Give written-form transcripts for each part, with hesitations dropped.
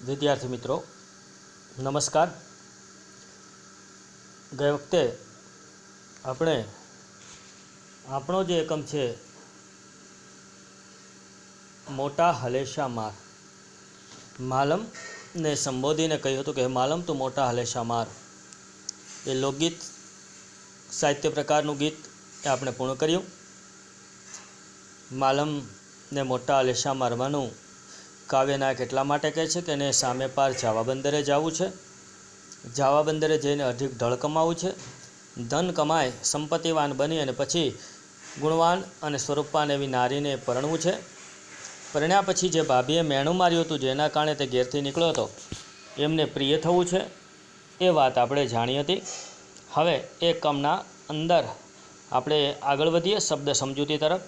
વિદ્યાર્થી મિત્રો નમસ્કાર। ગઈ વખતે આપણે આપણો જે એકમ છે મોટા હલેશા માર, માલમને સંબોધીને કહ્યું હતું કે માલમ તું મોટા હલેશા માર, એ લોકગીત સાહિત્ય પ્રકારનું ગીત એ આપણે પૂર્ણ કર્યું। માલમને મોટા હલેશા મારવાનું કાવ્યનાયક એટલા માટે કહે છે કે એને સામે પાર જાવા બંદરે જવું છે, જાવા બંદરે જઈને અધિક ઢળ કમાવું છે, ધન કમાય સંપત્તિવાન બની અને પછી ગુણવાન અને સ્વરૂપવાન એવી નારીને પરણવું છે। પરણ્યા પછી જે ભાભીએ મેણું માર્યું હતું જેના કારણે તે ઘેરથી નીકળ્યો હતો એમને પ્રિય થવું છે, એ વાત આપણે જાણી હતી। હવે એ કમના અંદર આપણે આગળ વધીએ શબ્દ સમજૂતી તરફ।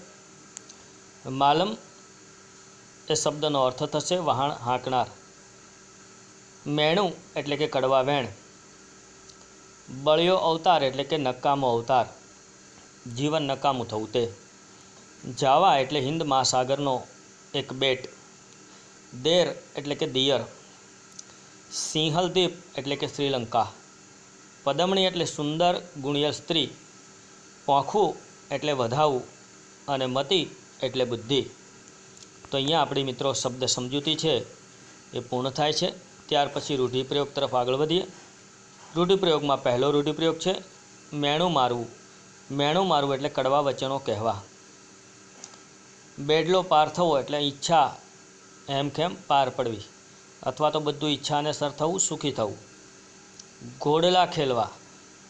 માલમ એ શબ્દનો અર્થ થશે વહાણ હાંકનાર, મેણું એટલે કે કડવા વેણ, બળિયો અવતાર એટલે કે નકામો અવતાર, જીવન નકામું થવું તે, જાવા એટલે હિન્દ મહાસાગરનો એક બેટ, દેર એટલે કે દિયર, સિંહલદીપ એટલે કે શ્રીલંકા, પદમણી એટલે સુંદર ગુણિયલ સ્ત્રી, પોખું એટલે વધાવું અને મતિ એટલે બુદ્ધિ। તો અહીંયા આપણી મિત્રો શબ્દ સમજૂતી છે એ પૂર્ણ થાય છે। ત્યાર પછી રૂઢિપ્રયોગ તરફ આગળ વધીએ। રૂઢિપ્રયોગમાં પહેલો રૂઢિપ્રયોગ છે મેણું મારવું। મેણું મારવું એટલે કડવા વચનો કહેવા। બેડલો પાર થવો એટલે ઈચ્છા હેમખેમ પાર પડવી અથવા તો બધું ઈચ્છાને સર થવું, સુખી થવું। ઘોડલા ખેલવા,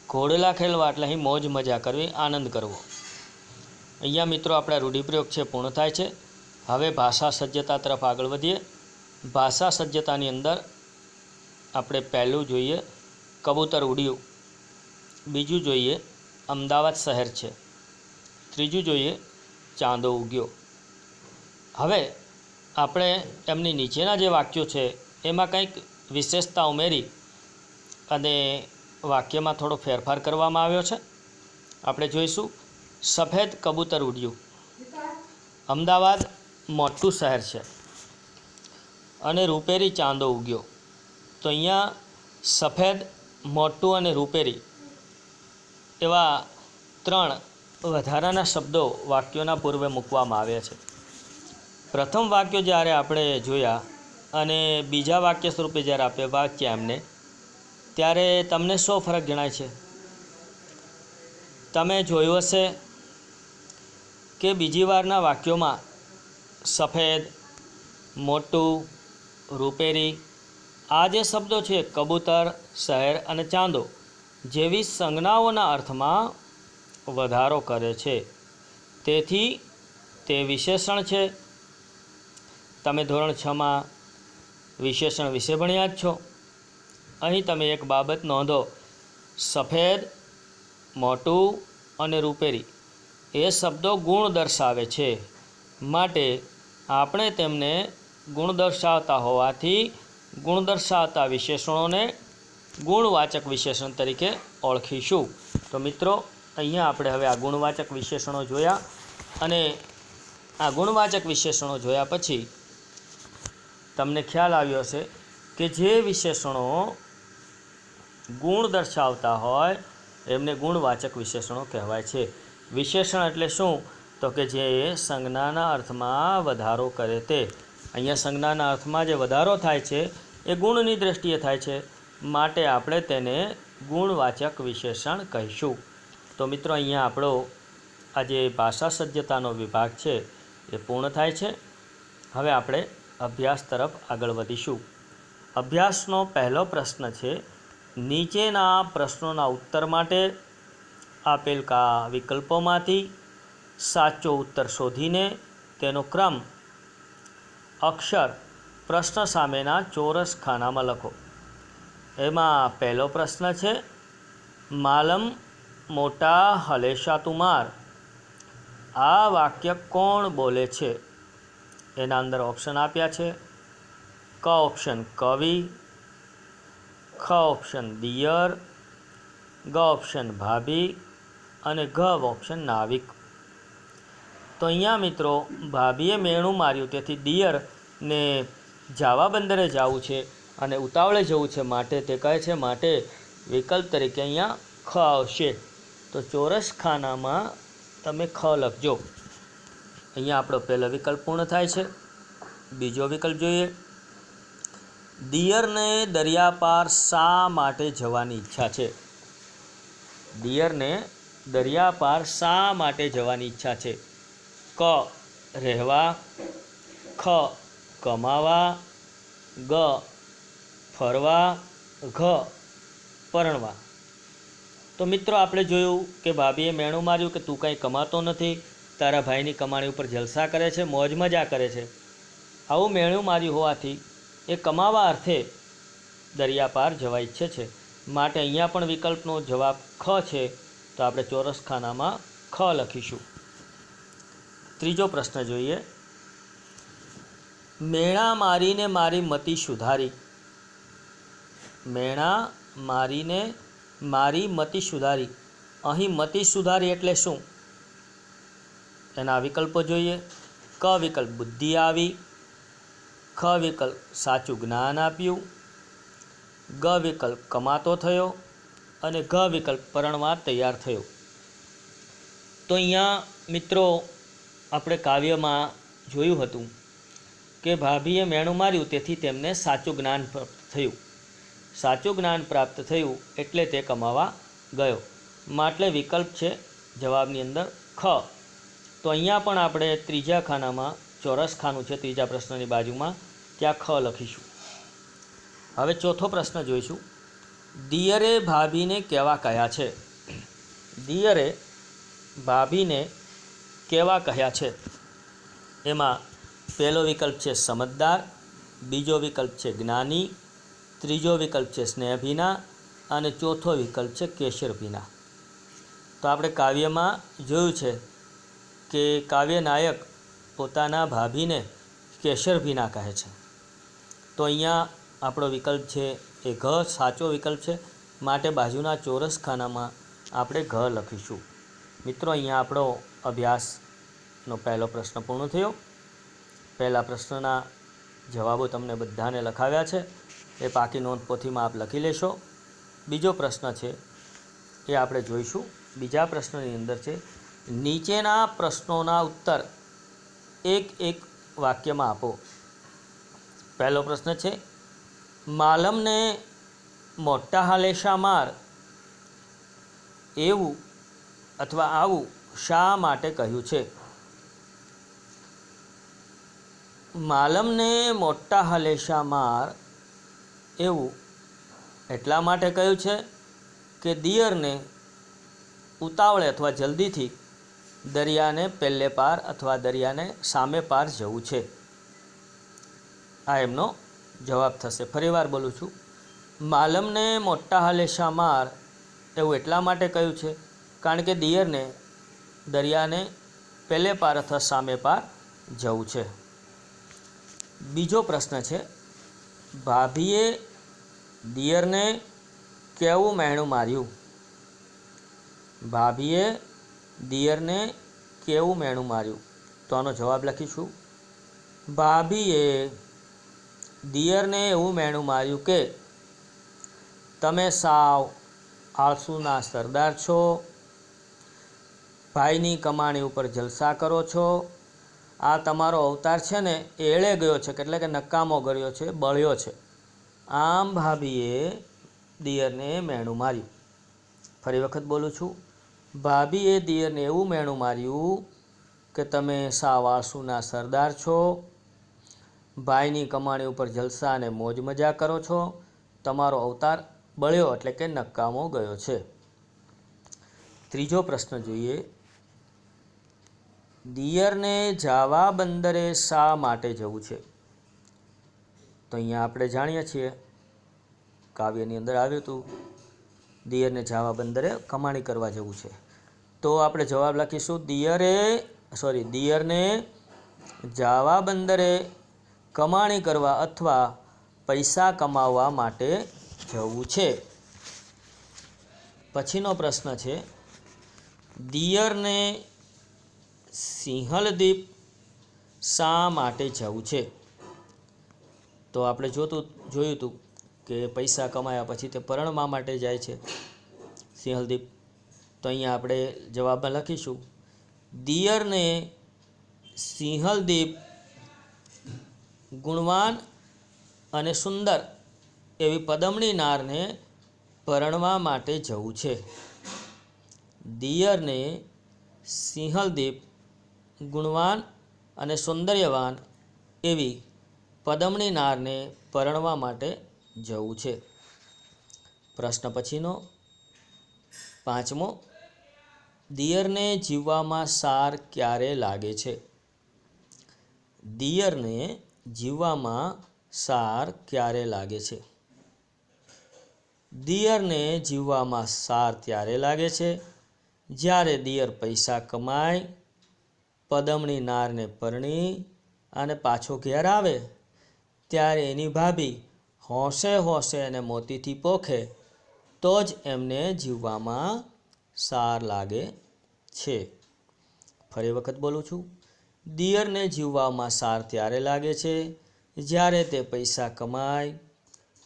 ઘોડલા ખેલવા એટલે અહીં મોજ મજા કરવી, આનંદ કરવો। અહીંયા મિત્રો આપણા રૂઢિપ્રયોગ છે પૂર્ણ થાય છે। હવે ભાષા સજ્જતા તરફ આગળ વધીએ। ભાષા સજ્જતાની અંદર આપણે પહેલું જોઈએ કબૂતર ઉડ્યું, બીજું જોઈએ અમદાવાદ શહેર છે, ત્રીજું જોઈએ ચાંદો ઉગ્યો। હવે આપણે એમની નીચેના જે વાક્યો છે એમાં કંઈક વિશેષતા ઉમેરી અને વાક્યમાં થોડો ફેરફાર કરવામાં આવ્યો છે। આપણે જોઈશું સફેદ કબૂતર ઉડ્યું, અમદાવાદ મોટું શહેર છે અને રૂપેરી ચાંદો ઉગ્યો। તો અહીંયા સફેદ, મોટું અને રૂપેરી એવા ત્રણ વધારાના શબ્દો વાક્યોના પૂર્વે મૂકવામાં આવ્યા છે। પ્રથમ વાક્યો જ્યારે આપણે જોયા અને બીજા વાક્ય સ્વરૂપે જ્યારે આપણે વાંચ્યા એમને, ત્યારે તમને શું ફરક જણાય છે? તમે જોયું હશે કે બીજી વારના વાક્યોમાં સફેદ, મોટું, રૂપેરી આ જે શબ્દો છે કબૂતર, શહેર અને ચાંદો જેવી સંજ્ઞાઓના અર્થમાં વધારો કરે છે, તેથી તે વિશેષણ છે। તમે ધોરણ 6માં વિશેષણ વિશે ભણ્યા જ છો। અહીં તમે એક બાબત નોંધો, સફેદ, મોટું અને રૂપેરી એ શબ્દો ગુણ દર્શાવે છે, માટે આપણે તેમને ગુણ દર્શાવતા હોવાથી ગુણ દર્શાવતા વિશેષણોને ગુણવાચક વિશેષણ તરીકે ઓળખીશું। તો મિત્રો અહીંયા આપણે હવે આ ગુણવાચક વિશેષણો જોયા અને આ ગુણવાચક વિશેષણો જોયા પછી તમને ખ્યાલ આવ્યો હશે કે જે વિશેષણો ગુણ દર્શાવતા હોય એમને ગુણવાચક વિશેષણો કહેવાય છે। વિશેષણ એટલે શું? તો કે જે સંજ્ઞાના અર્થમાં વધારો કરે તે। અહીંયા સંજ્ઞાના અર્થમાં જે વધારો થાય છે એ ગુણની દૃષ્ટિએ થાય છે, માટે આપણે તેને ગુણવાચક વિશેષણ કહીશું। તો મિત્રો અહીંયા આપણો આજે ભાષા સજ્જતાનો વિભાગ છે એ પૂર્ણ થાય છે। હવે આપણે અભ્યાસ તરફ આગળ વધીશું। અભ્યાસનો પહેલો પ્રશ્ન છે નીચેના પ્રશ્નોના ઉત્તર માટે આપેલ વિકલ્પોમાંથી સાચો ઉત્તર શોધીને તેનો ક્રમ અક્ષર પ્રશ્ન સામેના ચોરસ ખાનામાં લખો। એમાં પહેલો પ્રશ્ન છે માલમ મોટા હલેશા તું માર, આ વાક્ય કોણ બોલે છે? એના અંદર ઓપ્શન આપ્યા છે ક ઓપ્શન કવિ, ખ ઓપ્શન દિયર, ગ ઓપ્શન ભાભી અને ઘ ઓપ્શન નાવિક। તો અહીંયા મિત્રો ભાભીએ મેણું માર્યું તેથી દિયરને જાવા બંદરે જવું છે અને ઉતાવળે જવું છે, માટે તે કહે છે માટે વિકલ્પ તરીકે અહીંયા ખ આવશે. તો ચોરસ ખાનામાં તમે ખ લખજો. અહીંયા આપણો પહેલો વિકલ્પ પૂર્ણ થાય છે. બીજો વિકલ્પ જોઈએ. દિયરને દરિયા પાર શા માટે જવાની ઈચ્છા છે? દિયરને દરિયા પાર શા માટે જવાની ઈચ્છા છે? ક રહેવા, ખ કમાવા, ગ ફરવા, ઘ પરણવા. તો મિત્રો આપણે જોયું કે ભાભીએ મેણું માર્યું કે તું કંઈ કમાતો નથી, તારા ભાઈની કમાણી ઉપર જલસા કરે છે, મોજ મજા કરે છે. આવું મેણું માર્યું હોવાથી એ કમાવા અર્થે દરિયા પાર જવા ઈચ્છે છે. માટે અહીંયા પણ વિકલ્પનો જવાબ ખ છે. તો આપણે ચોરસ ખાનામાં ખ લખીશું. ત્રીજો પ્રશ્ન જોઈએ. મેણા મારીને મારી મતિ સુધારી. મેણા મારીને મારી મતિ સુધારી. અહીં મતિ સુધારી એટલે શું? એના વિકલ્પો જોઈએ. ક વિકલ્પ બુદ્ધિ આવી, ખ વિકલ્પ સાચું જ્ઞાન આપ્યું, ગ વિકલ્પ કમાતો થયો અને ઘ વિકલ્પ પરણવા તૈયાર થયો. તો અહીંયા મિત્રો આપણે કાવ્યમાં જોયું હતું કે ભાભીએ મેણું માર્યું તેથી તેમને સાચું જ્ઞાન પ્રાપ્ત થયું. સાચું જ્ઞાન પ્રાપ્ત થયું એટલે તે કમાવા ગયો. માટે વિકલ્પ છે જવાબની અંદર ખ. તો અહીંયા પણ આપણે ત્રીજા ખાનામાં ચોરસ ખાનું છે, ત્રીજા પ્રશ્નની બાજુમાં, ત્યાં ખ લખીશું. હવે ચોથો પ્રશ્ન જોઈશું. દિયરે ભાભીને કેવા કહ્યા છે? દિયરે ભાભીને કેવા કહ્યા છે? એમાં પહેલો વિકલ્પ છે સમજદાર, બીજો વિકલ્પ છે જ્ઞાની, ત્રીજો વિકલ્પ છે સ્નેહભીના અને ચોથો વિકલ્પ છે કેસરભીના. તો આપણે કાવ્યમાં જોયું છે કે કાવ્ય નાયક પોતાના ભાભીને કેસરભીના કહે છે. તો અહીંયા આપણો વિકલ્પ છે એ ઘ સાચો વિકલ્પ છે. માટે બાજુના ચોરસ ખાનામાં આપણે ઘ લખીશું. મિત્રો અહીંયા આપણો અભ્યાસનો પહેલો પ્રશ્ન પૂર્ણ થયો. પહેલા પ્રશ્નના જવાબો તમને બધાને લખાવ્યા છે, એ પાકી નોંધપોથીમાં આપ લખી લેશો. બીજો પ્રશ્ન છે એ આપણે જોઈશું. બીજા પ્રશ્નની અંદર છે નીચેના પ્રશ્નોના ઉત્તર એક એક વાક્યમાં આપો. પહેલો પ્રશ્ન છે માલમને મોટા હાલેશા માર એવું અથવા આવું શા માટે કહ્યું છે? માલમને મોટા હાલેશા માર એવું એટલા માટે કહ્યું છે કે દિયરને ઉતાવળે અથવા જલ્દીથી દરિયાને પહેલે પાર અથવા દરિયાને સામે પાર જવું છે. આ એમનો જવાબ થશે. ફરીવાર બોલું છું. માલમને મોટા હાલેશા માર એવું એટલા માટે કહ્યું છે કારણ કે દિયરને દરિયાને પહેલે પાર અથવા સામે પાર જવું છે. બીજો પ્રશ્ન છે ભાભીએ દિયરને કેવું મેણું માર્યું? ભાભીએ દિયરને કેવું મેણું માર્યું? તો આનો જવાબ લખીશું. ભાભીએ દિયરને એવું મેણું માર્યું કે તમે સાવ આળસુના સરદાર છો, ભાઈની કમાણી ઉપર જલસા કરો છો, આ તમારો અવતાર છે ને એ એળે ગયો છે, એટલે કે નકામો ગયો છે, બળ્યો છે. આમ ભાભીએ દિયરને મેણું માર્યું. ફરી વખત બોલું છું. ભાભીએ દિયરને એવું મેણું માર્યું કે તમે સાવ આળસુના સરદાર છો, ભાઈની કમાણી ઉપર જલસા અને મોજ મજા કરો છો, તમારો અવતાર બળ્યો એટલે કે નકામો ગયો છે. ત્રીજો પ્રશ્ન જોઈએ. દિયરને જાવા બંદરે શા માટે જવું છે? તો અહીંયા આપણે જાણીએ છીએ કાવ્યની અંદર આવ્યું હતું દિયરને જાવા બંદરે કમાણી કરવા જવું છે. તો આપણે જવાબ લખીશું દિયરને જાવા બંદરે કમાણી કરવા અથવા પૈસા કમાવવા માટે જવું છે. પછીનો પ્રશ્ન છે દિયરને સિંહલ દ્વીપ શા માટે જવું છે? તો આપણે જોયું હતું કે પૈસા કમાયા પછી તે પરણવા માટે જાય છે સિંહલદીપ. તો અહીંયા આપણે જવાબમાં લખીશું, દિયરને સિંહલદીપ ગુણવાન અને સુંદર એવી પદમણી નારને પરણવા માટે જવું છે. દિયરને સિંહલદીપ ગુણવાન અને સૌંદર્યવાન એવી પદમણી નારને પરણવા માટે જવું છે. પ્રશ્ન પછીનો 5મો, દિયરને જીવવામાં સાર ક્યારે લાગે છે? દિયરને જીવવામાં સાર ક્યારે લાગે છે? દિયરને જીવવામાં સાર ત્યારે લાગે છે જ્યારે દિયર પૈસા કમાય, પદમણી નારને પરણી અને પાછો ઘેર આવે ત્યારે એની ભાભી હોંશે હોંશે અને મોતીથી પોખે તો જ એમને જીવવામાં સાર લાગે છે. ફરી વખત બોલું છું, દિયરને જીવવામાં સાર ત્યારે લાગે છે જ્યારે તે પૈસા કમાય,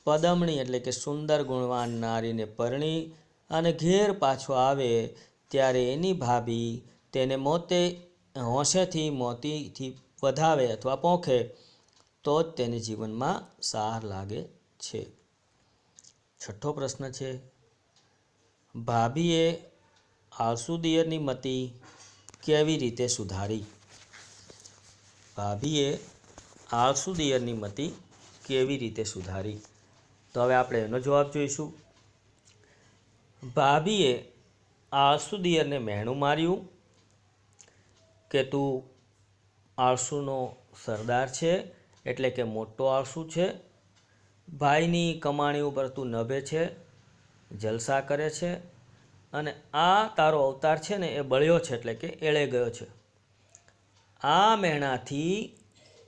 પદમણી એટલે કે સુંદર ગુણવાન નારીને પરણી અને ઘેર પાછો આવે ત્યારે એની ભાભી તેને હોંશેથી મોતીથી વધાવે અથવા પોંખે તો જ તેને જીવનમાં સાર લાગે છે. 6થો પ્રશ્ન છે, ભાભીએ આળસુ દિયરની મતિ કેવી રીતે સુધારી? ભાભીએ આળસુ દિયરની મતિ કેવી રીતે સુધારી? તો હવે આપણે એનો જવાબ જોઈશું. ભાભીએ આળસુ દિયરને મહેણું માર્યું કે તું આળસુનો સરદાર છે, એટલે કે મોટો આળસુ છે. ભાઈની કમાણી ઉપર તું નભે છે, જલસા કરે છે અને આ તારો અવતાર છે ને એ બળ્યો છે, એટલે કે એળે ગયો છે. આ મહેણાથી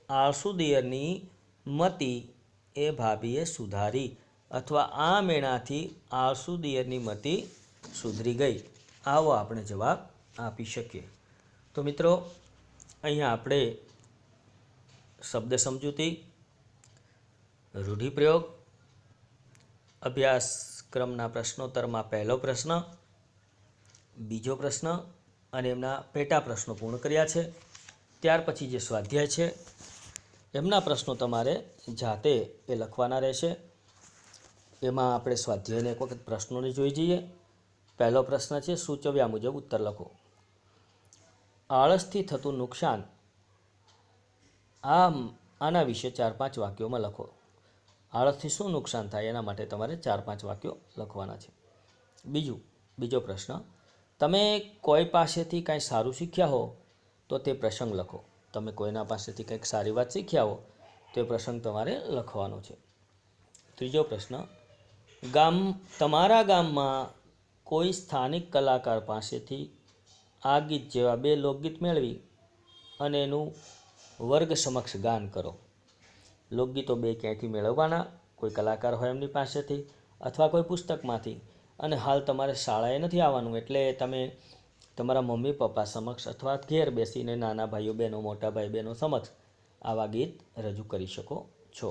આળસુ દિયરની મતિ એ ભાભીએ સુધારી અથવા આ મેણાથી આળસુ દિયરની મતિ સુધરી ગઈ. આવો આપણે જવાબ આપી શકીએ. તો મિત્રો, અહીંયા આપણે શબ્દ સમજૂતી, રૂઢિપ્રયોગ, અભ્યાસક્રમના પ્રશ્નોત્તરમાં પહેલો પ્રશ્ન, બીજો પ્રશ્ન અને એમના પેટા પ્રશ્નો પૂર્ણ કર્યા છે. ત્યાર પછી જે સ્વાધ્યાય છે એમના પ્રશ્નો તમારે જાતે એ લખવાના રહેશે. એમાં આપણે સ્વાધ્યાયને એક વખત પ્રશ્નોને જોઈ જઈએ. પહેલો પ્રશ્ન છે, સૂચવ્યા મુજબ ઉત્તર લખો. આળસથી થતું નુકસાન, આના વિશે 4-5 વાક્યોમાં લખો. આળસથી શું નુકસાન થાય એના માટે તમારે 4-5 વાક્યો લખવાના છે. બીજો પ્રશ્ન, તમે કોઈ પાસેથી કાંઈ સારું શીખ્યા હો તો તે પ્રસંગ લખો. તમે કોઈના પાસેથી કંઈક સારી વાત શીખ્યા હો તો એ પ્રસંગ તમારે લખવાનો છે. ત્રીજો પ્રશ્ન, તમારા ગામમાં કોઈ સ્થાનિક કલાકાર પાસેથી આ ગીત જેવા 2 લોકગીત મેળવી અને એનું વર્ગ સમક્ષ ગાન કરો. લોકગીતો 2 ક્યાંયથી મેળવવાના? કોઈ કલાકાર હોય એમની પાસેથી અથવા કોઈ પુસ્તકમાંથી. અને હાલ તમારે શાળાએ નથી આવવાનું, એટલે તમે તમારા મમ્મી પપ્પા સમક્ષ અથવા ઘેર બેસીને નાના ભાઈઓ બહેનો, મોટા ભાઈ બહેનો સમક્ષ આવા ગીત રજૂ કરી શકો છો.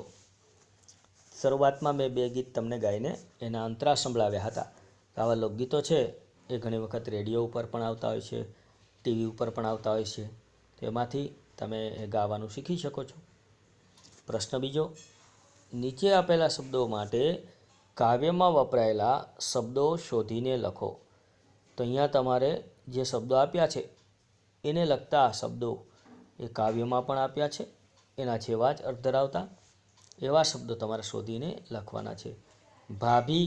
શરૂઆતમાં મેં 2 ગીત તમને ગાઈને એના અંતરા સંભળાવ્યા હતા. આવા લોકગીતો છે એ ઘણી વખત રેડિયો ઉપર પણ આવતા હોય છે, ટીવી ઉપર પણ આવતા હોય છે. તેમાંથી તમે એ ગાવાનું શીખી શકો છો. પ્રશ્ન બીજો, નીચે આપેલા શબ્દો માટે કાવ્યમાં વપરાયેલા શબ્દો શોધીને લખો. તો અહીંયા તમારે જે શબ્દો આપ્યા છે એને લગતા શબ્દો એ કાવ્યમાં પણ આપ્યા છે, એના જેવા જ અર્થ ધરાવતા એવા શબ્દો તમારે શોધીને લખવાના છે. ભાભી,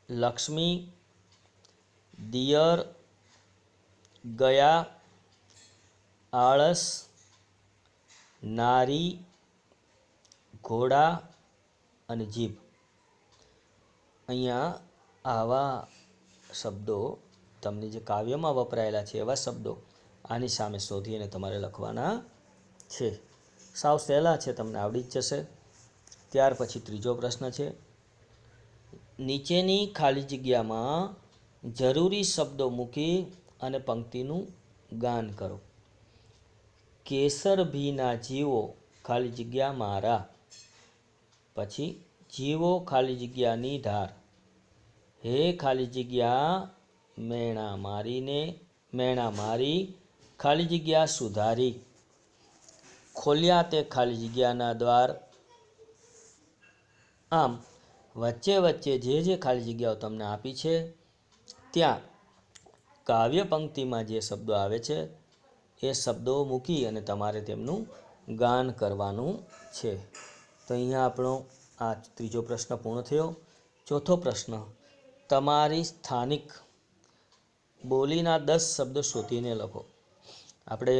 લક્ષ્મી, દિયર, ગયા, આળસ, નારી, ઘોડા અને જીભ. અહીંયા આવા શબ્દો તમને જે કાવ્યમાં વપરાયેલા છે એવા શબ્દો આની સામે શોધીને તમારે લખવાના છે. સાવ સહેલા છે, તમને આવડી જ જશે. ત્યાર પછી ત્રીજો પ્રશ્ન છે, નીચેની ખાલી જગ્યામાં જરૂરી શબ્દો મૂકી અને પંક્તિનું ગાન કરો. કેસર ભીના જીવો ખાલી જગ્યા મારા. પછી જીવો ખાલી જગ્યાની ધાર. હે ખાલી જગ્યા મેણા મારી ખાલી જગ્યા સુધારી. ખોલ્યા તે ખાલી જગ્યાના દ્વાર. આમ વચ્ચે વચ્ચે જે ખાલી જગ્યાઓ તમને આપી છે ત્યાં કાવ્ય પંક્તિમાં જે શબ્દો આવે છે એ શબ્દો મૂકી અને તમારે તેમનું ગાન કરવાનું છે. તો અહીંયા આપણો આ ત્રીજો પ્રશ્ન પૂર્ણ થયો. ચોથો પ્રશ્ન, તમારી સ્થાનિક બોલીના 10 શબ્દો શોધીને લખો. આપણે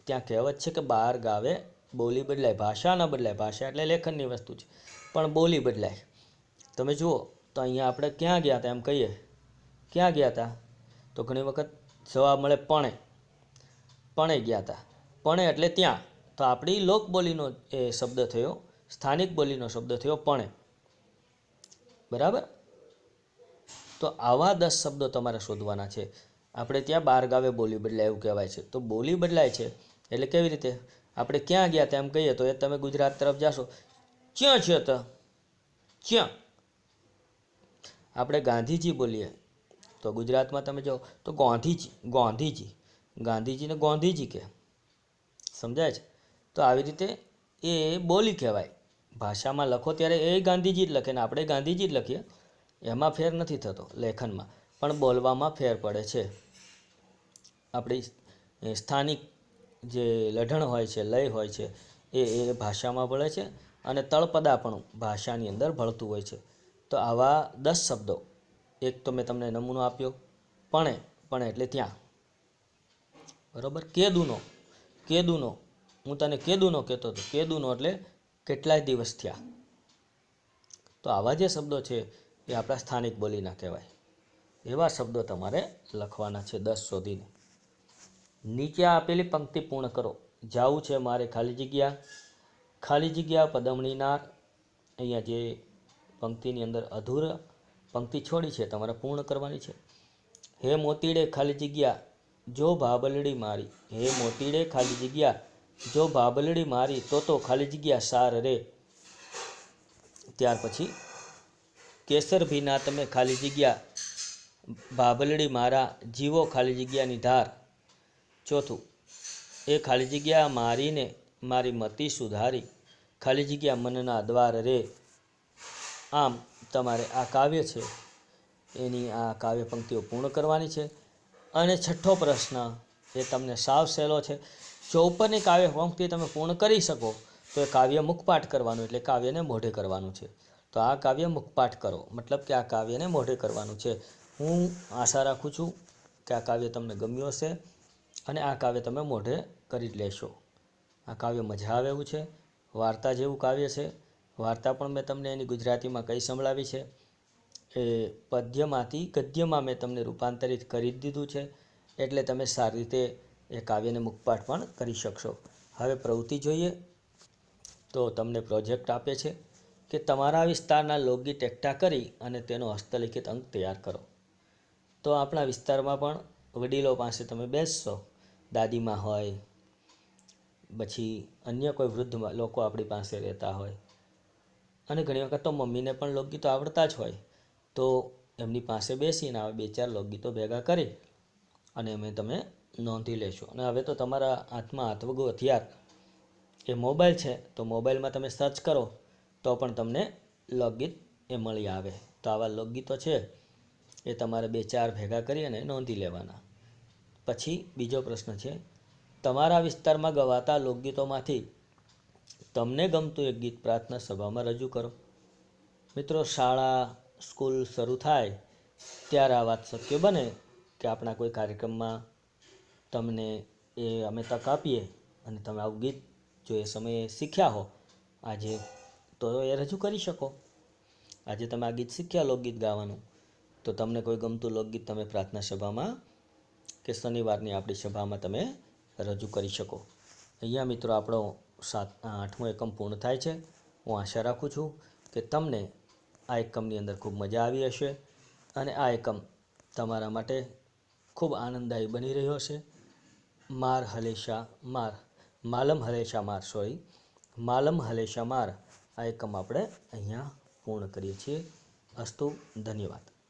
ત્યાં કહેવત છે કે 12 ગાવે બોલી બદલાય, ભાષા ન બદલાય. ભાષા એટલે લેખનની વસ્તુ છે, પણ બોલી બદલાય. તમે જુઓ તો અહીંયા આપણે ક્યાં ગયા હતા એમ કહીએ, ક્યાં ગયા હતા? તો ઘણી વખત જવાબ મળે પણે ગયા હતા. પણે એટલે ત્યાં. તો આપણી લોકબોલીનો એ શબ્દ થયો, સ્થાનિક બોલીનો શબ્દ થયો પણે. બરાબર? તો આવા 10 શબ્દો તમારે શોધવાના છે. આપણે ત્યાં 12 ગાવે બોલી બદલાય એવું કહેવાય છે. તો બોલી બદલાય છે એટલે કેવી રીતે? આપણે ક્યાં ગયા હતા એમ કહીએ તો એ તમે ગુજરાત તરફ જાશો, ક્યાં છે તો ક્યાં. આપણે ગાંધીજી બોલીએ તો ગુજરાતમાં તમે જાઓ તો ગાંધીજીને ગોંધીજી કે. સમજાય છે? તો આવી રીતે એ બોલી કહેવાય. ભાષામાં લખો ત્યારે એ ગાંધીજી જ લખે ને આપણે ગાંધીજી જ લખીએ, એમાં ફેર નથી થતો લેખનમાં, પણ બોલવામાં ફેર પડે છે. આપણી સ્થાનિક જે લઢણ હોય છે, લય હોય છે, એ ભાષામાં ભળે છે અને તળપદાપણું ભાષાની અંદર ભળતું હોય છે. તો આવા 10 શબ્દો, એક તો મેં તમને નમૂનો આપ્યો, પણે એટલે ત્યાં. બરાબર? કેદુનો હું તને કેદુનો કહેતો હતો. કેદુનો એટલે કેટલાય દિવસ થયા. તો આવા જે શબ્દો છે એ આપણા સ્થાનિક બોલીના કહેવાય. એવા શબ્દો તમારે લખવાના છે 10 શોધીને. નીચે આપેલી પંક્તિ પૂર્ણ કરો. જાવું છે મારે ખાલી જગ્યા પદમણી નાર. અહીંયા જે પંક્તિની અંદર અધૂરા પંક્તિ છોડી છે તમારે પૂર્ણ કરવાની છે. હે મોતીડે ખાલી જગ્યા જો ભાબલડી મારી. હે મોતીડે ખાલી જગ્યા જો ભાબલડી મારી, તો ખાલી જગ્યા સાર રે. ત્યાર પછી કેસર ભીના તમે ખાલી જગ્યા ભાબલડી મારા, જીવો ખાલી જગ્યાની ધાર. ચોથું, એ ખાલી જગ્યા મારીને મારી મતિ સુધારી. ખાલી જગ્યા મનના દ્વાર રે. આમ તમારે આ કાવ્ય છે એની આ કાવ્ય પંક્તિઓ પૂર્ણ કરવાની છે. અને છઠ્ઠો પ્રશ્ન એ તમને સાવ સહેલો છે. જો ઉપરની કાવ્ય પંક્તિ તમે પૂર્ણ કરી શકો તો એ કાવ્ય મુખપાઠ કરવાનું, એટલે કાવ્યને મોઢે કરવાનું છે. તો આ કાવ્ય મુખપાઠ કરો, મતલબ કે આ કાવ્યને મોઢે કરવાનું છે. હું આશા રાખું છું કે આ કાવ્ય તમને ગમ્યું હશે અને આ કાવ્ય તમે મોઢે કરી જ લેશો. આ કાવ્ય મજા આવે એવું છે, વાર્તા જેવું કાવ્ય છે. વાર્તા પણ મેં તમને એની ગુજરાતીમાં કઈ સંભળાવી છે, એ પદ્યમાંથી ગદ્યમાં મેં તમને રૂપાંતરિત કરી દીધું છે. એટલે તમે સારી રીતે એ કાવ્યને મુખપાઠ પણ કરી શકશો. હવે પ્રવૃત્તિ જોઈએ તો તમને પ્રોજેક્ટ આપે છે કે તમારા વિસ્તારના લોકગીત એકઠા કરી અને તેનો હસ્તલિખિત અંક તૈયાર કરો. તો આપણા વિસ્તારમાં પણ વડીલો પાસે તમે બેસશો, દાદીમાં હોય, પછી અન્ય કોઈ વૃદ્ધ લોકો આપણી પાસે રહેતા હોય, અને ઘણી વખત તો મમ્મીને પણ લોકગીતો આવડતા જ હોય. તો એમની પાસે બેસીને આવે 2-4 લોકગીતો ભેગા કરી અને તમે નોંધી લેશો. અને હવે તો તમારા હાથમાં હાથવગું હથિયાર એ મોબાઈલ છે, તો મોબાઈલમાં તમે સર્ચ કરો તો પણ તમને લોકગીત એ મળી આવે. તો આવા લોકગીતો છે એ તમારે 2-4 ભેગા કરી અને નોંધી લેવાના. પછી બીજો પ્રશ્ન છે, તમારા વિસ્તારમાં ગવાતા લોકગીતોમાંથી તમને ગમતું એક ગીત પ્રાર્થના સભામાં રજૂ કરો. મિત્રો, શાળા સ્કૂલ શરૂ થાય ત્યારે આ વાત શક્ય બને કે આપણા કોઈ કાર્યક્રમમાં તમને એ અમે તક આપીએ અને તમે આવું ગીત જો એ સમયે શીખ્યા હો આજે, તો એ રજૂ કરી શકો. આજે તમે આ ગીત શીખ્યા લોકગીત ગાવાનું, તો તમને કોઈ ગમતું લોકગીત તમે પ્રાર્થના સભામાં કે શનિવારની આપણી સભામાં તમે રજૂ કરી શકો. અહીંયા મિત્રો આપણો 8મો એકમ પૂર્ણ થાય છે. હું આશા રાખું છું કે તમને આ એકમની અંદર ખૂબ મજા આવી હશે અને આ એકમ તમારા માટે ખૂબ આનંદદાયી બની રહ્યો છે. માર હલેશા માર. માલમ હલેશા માર માલમ હલેશા માર આ એકમ આપણે અહીંયા પૂર્ણ કરીએ છીએ. અસ્તુ, ધન્યવાદ.